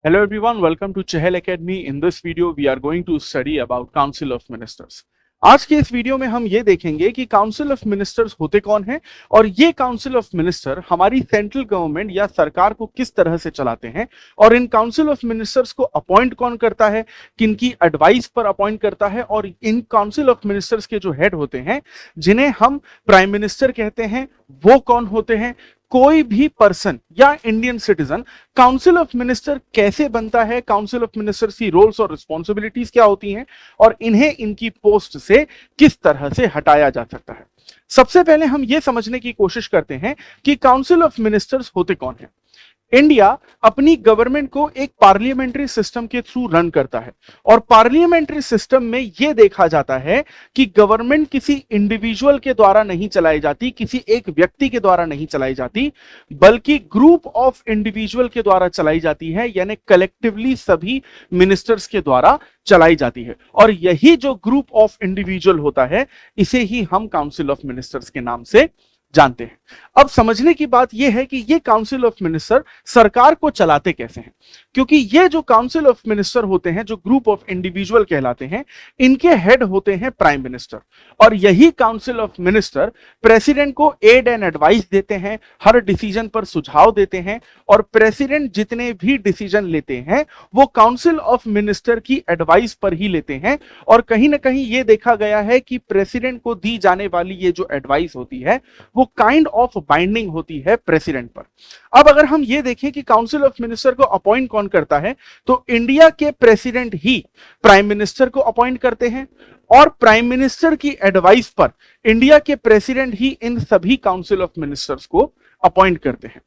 Hello everyone, welcome to Chahal Academy. In this video, we are going to study about Council of Ministers. आज के इस video में हम ये देखेंगे कि काउंसिल ऑफ मिनिस्टर्स होते कौन हैं और ये काउंसिल ऑफ मिनिस्टर हमारी सेंट्रल गवर्नमेंट या सरकार को किस तरह से चलाते हैं और इन काउंसिल ऑफ मिनिस्टर्स को अपॉइंट कौन करता है, किनकी एडवाइस पर अपॉइंट करता है और इन काउंसिल ऑफ मिनिस्टर्स के जो हेड होते हैं जिन्हें हम प्राइम मिनिस्टर कहते हैं वो कौन होते हैं, कोई भी पर्सन या Indian citizen council of minister कैसे बनता है, काउंसिल ऑफ मिनिस्टर्स की रोल्स और रिस्पॉन्सिबिलिटीज क्या होती हैं और इन्हें इनकी पोस्ट से किस तरह से हटाया जा सकता है। सबसे पहले हम यह समझने की कोशिश करते हैं कि काउंसिल ऑफ मिनिस्टर्स होते कौन हैं। इंडिया अपनी गवर्नमेंट को एक पार्लियामेंट्री सिस्टम के थ्रू रन करता है और पार्लियामेंट्री सिस्टम में यह देखा जाता है कि गवर्नमेंट किसी इंडिविजुअल के द्वारा नहीं चलाई जाती, किसी एक व्यक्ति के द्वारा नहीं चलाई जाती, बल्कि ग्रुप ऑफ इंडिविजुअल के द्वारा चलाई जाती है, यानी कलेक्टिवली सभी मिनिस्टर्स के द्वारा चलाई जाती है। और यही जो ग्रुप ऑफ इंडिविजुअल होता है इसे ही हम काउंसिल ऑफ मिनिस्टर्स के नाम से जानते हैं। अब समझने की बात यह है कि ये काउंसिल ऑफ मिनिस्टर सरकार को चलाते कैसे हैं, क्योंकि ये जो काउंसिल ऑफ मिनिस्टर होते हैं, जो ग्रुप ऑफ इंडिविजुअल कहलाते हैं, इनके हेड होते हैं प्राइम मिनिस्टर और यही काउंसिल ऑफ मिनिस्टर प्रेसिडेंट को एड एंड एडवाइस देते हैं, हर डिसीजन पर सुझाव देते हैं और प्रेसिडेंट जितने भी डिसीजन लेते हैं वो काउंसिल ऑफ मिनिस्टर की एडवाइस पर ही लेते हैं। और कहीं ना कहीं ये देखा गया है कि प्रेसिडेंट को दी जाने वाली ये जो एडवाइस होती है वो काइंड ऑफ बाइंडिंग होती है प्रेसिडेंट पर। अब अगर हम ये देखें कि काउंसिल ऑफ मिनिस्टर को अपॉइंट कौन करता है, तो इंडिया के प्रेसिडेंट ही प्राइम मिनिस्टर को अपॉइंट करते हैं और प्राइम मिनिस्टर की एडवाइस पर इंडिया के प्रेसिडेंट ही इन सभी काउंसिल ऑफ मिनिस्टर्स को अपॉइंट करते हैं।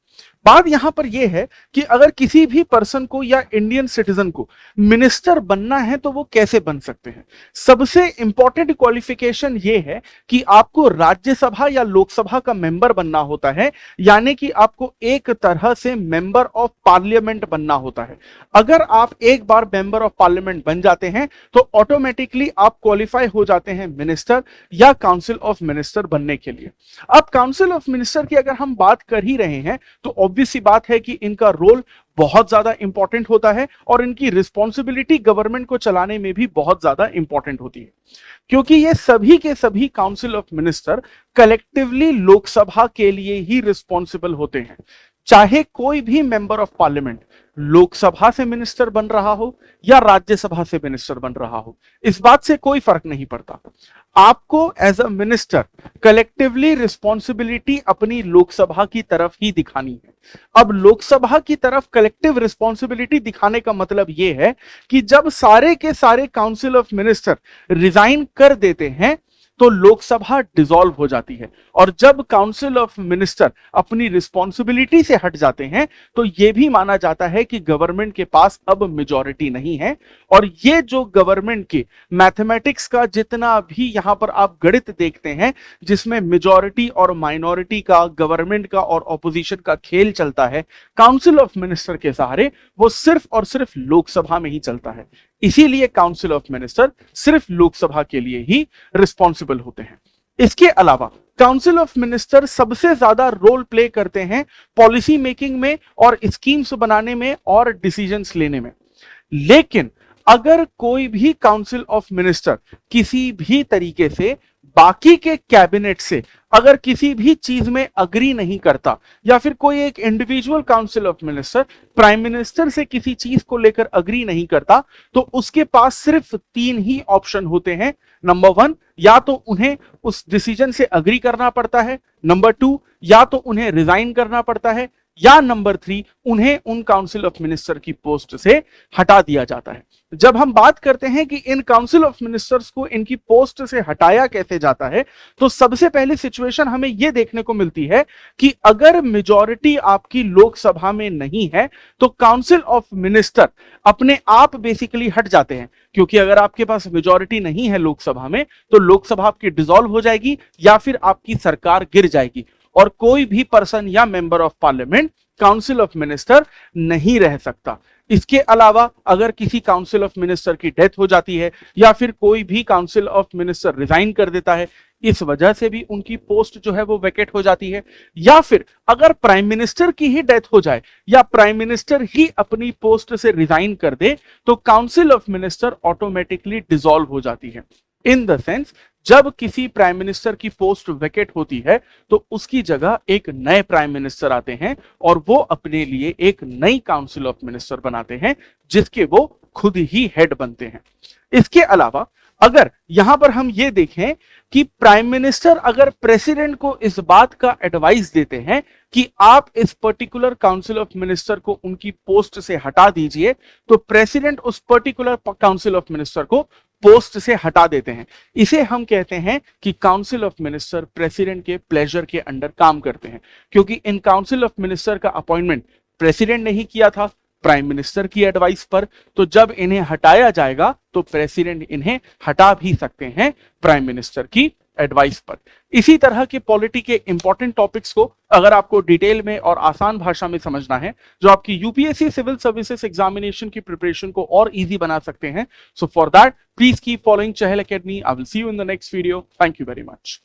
बात यहां पर यह है कि अगर किसी भी पर्सन को या इंडियन सिटीजन को मिनिस्टर बनना है तो वो कैसे बन सकते हैं। सबसे इंपॉर्टेंट क्वालिफिकेशन ये है कि आपको राज्यसभा या लोकसभा का मेंबर बनना होता है, यानी कि आपको एक तरह से मेंबर ऑफ पार्लियामेंट बनना होता है। अगर आप एक बार मेंबर ऑफ पार्लियामेंट बन जाते हैं तो ऑटोमेटिकली आप क्वालिफाई हो जाते हैं मिनिस्टर या काउंसिल ऑफ मिनिस्टर बनने के लिए। अब काउंसिल ऑफ मिनिस्टर की अगर हम बात कर ही रहे हैं तो ऑब्वियस सी बात है कि इनका रोल बहुत ज्यादा इंपॉर्टेंट होता है और इनकी रिस्पॉन्सिबिलिटी गवर्नमेंट को चलाने में भी बहुत ज्यादा इंपॉर्टेंट होती है, क्योंकि ये सभी के सभी council of minister collectively Lok Sabha के लिए ही रिस्पॉन्सिबल होते हैं। चाहे कोई भी मेंबर ऑफ पार्लियामेंट लोकसभा से मिनिस्टर बन रहा हो या राज्यसभा से मिनिस्टर बन रहा हो, इस बात से कोई फर्क नहीं पड़ता। आपको as a minister collectively responsibility अपनी लोकसभा की तरफ ही दिखानी है। अब लोकसभा की तरफ कलेक्टिव रिस्पॉन्सिबिलिटी दिखाने का मतलब यह है कि जब सारे के सारे काउंसिल ऑफ मिनिस्टर रिजाइन कर देते हैं तो लोकसभा डिसॉल्व हो जाती है और जब काउंसिल ऑफ मिनिस्टर अपनी रिस्पॉन्सिबिलिटी से हट जाते हैं तो यह भी माना जाता है कि गवर्नमेंट के पास अब मेजॉरिटी नहीं है। और ये जो गवर्नमेंट के मैथमेटिक्स का जितना भी यहां पर आप गणित देखते हैं जिसमें मेजॉरिटी और माइनॉरिटी का, गवर्नमेंट का और ऑपोजिशन का खेल चलता है, काउंसिल ऑफ मिनिस्टर के सहारे वो सिर्फ और सिर्फ लोकसभा में ही चलता है। इसीलिए काउंसिल ऑफ मिनिस्टर सिर्फ लोकसभा के लिए ही रिस्पॉन्सिबल होते हैं। इसके अलावा काउंसिल ऑफ मिनिस्टर सबसे ज्यादा रोल प्ले करते हैं पॉलिसी मेकिंग में और स्कीम्स बनाने में और डिसीजंस लेने में। लेकिन अगर कोई भी काउंसिल ऑफ मिनिस्टर किसी भी तरीके से बाकी के कैबिनेट से अगर किसी भी चीज में अग्री नहीं करता या फिर कोई एक individual council of minister prime minister से किसी चीज को लेकर अग्री नहीं करता तो उसके पास सिर्फ 3 ही ऑप्शन होते हैं। नंबर 1, या तो उन्हें उस डिसीजन से अग्री करना पड़ता है, नंबर 2, या तो उन्हें रिजाइन करना पड़ता है, या नंबर 3, उन्हें उन काउंसिल ऑफ मिनिस्टर की पोस्ट से हटा दिया जाता है। जब हम बात करते हैं कि इन काउंसिल ऑफ मिनिस्टर्स को इनकी पोस्ट से हटाया कैसे जाता है तो सबसे पहली सिचुएशन हमें यह देखने को मिलती है कि अगर मेजॉरिटी आपकी लोकसभा में नहीं है तो काउंसिल ऑफ मिनिस्टर अपने आप बेसिकली हट जाते हैं, क्योंकि अगर आपके पास मेजॉरिटी नहीं है लोकसभा में तो लोकसभा आपकी डिसॉल्व हो जाएगी या फिर आपकी सरकार गिर जाएगी और कोई भी पर्सन या member of parliament council of minister नहीं रह सकता। इसके अलावा अगर किसी काउंसिल ऑफ मिनिस्टर की डेथ हो जाती है या फिर कोई भी काउंसिल ऑफ मिनिस्टर रिजाइन कर देता है, इस वजह से भी उनकी पोस्ट जो है वो वैकेट हो जाती है। या फिर अगर प्राइम मिनिस्टर की ही डेथ हो जाए या प्राइम मिनिस्टर ही अपनी पोस्ट से रिजाइन कर दे तो council of minister automatically dissolve हो जाती है। इन द सेंस, जब किसी प्राइम मिनिस्टर की पोस्ट वैकेट होती है तो उसकी जगह एक नए प्राइम मिनिस्टर आते हैं और वो अपने लिए एक नई काउंसिल ऑफ मिनिस्टर बनाते हैं जिसके वो खुद ही हेड बनते हैं। इसके अलावा अगर यहां पर हम ये देखें कि प्राइम मिनिस्टर अगर प्रेसिडेंट को इस बात का एडवाइस देते हैं कि आप इस पर्टिकुलर काउंसिल ऑफ मिनिस्टर को उनकी पोस्ट से हटा दीजिए, तो प्रेसिडेंट उस पर्टिकुलर काउंसिल ऑफ मिनिस्टर को पोस्ट से हटा देते हैं। इसे हम कहते हैं कि काउंसिल ऑफ मिनिस्टर प्रेसिडेंट के प्लेजर के अंडर काम करते हैं, क्योंकि इन काउंसिल ऑफ मिनिस्टर का अपॉइंटमेंट प्रेसिडेंट ने ही किया था प्राइम मिनिस्टर की एडवाइस पर। तो जब इन्हें हटाया जाएगा तो प्रेसिडेंट इन्हें हटा भी सकते हैं प्राइम मिनिस्टर की एडवाइस पर। इसी तरह के पॉलिटी के इंपॉर्टेंट टॉपिक्स को अगर आपको डिटेल में और आसान भाषा में समझना है, जो आपकी यूपीएससी सिविल सर्विसेज एग्जामिनेशन की प्रिपरेशन को और इजी बना सकते हैं, so for that please keep following Chahal academy. I will see you in the next video. Thank you very much.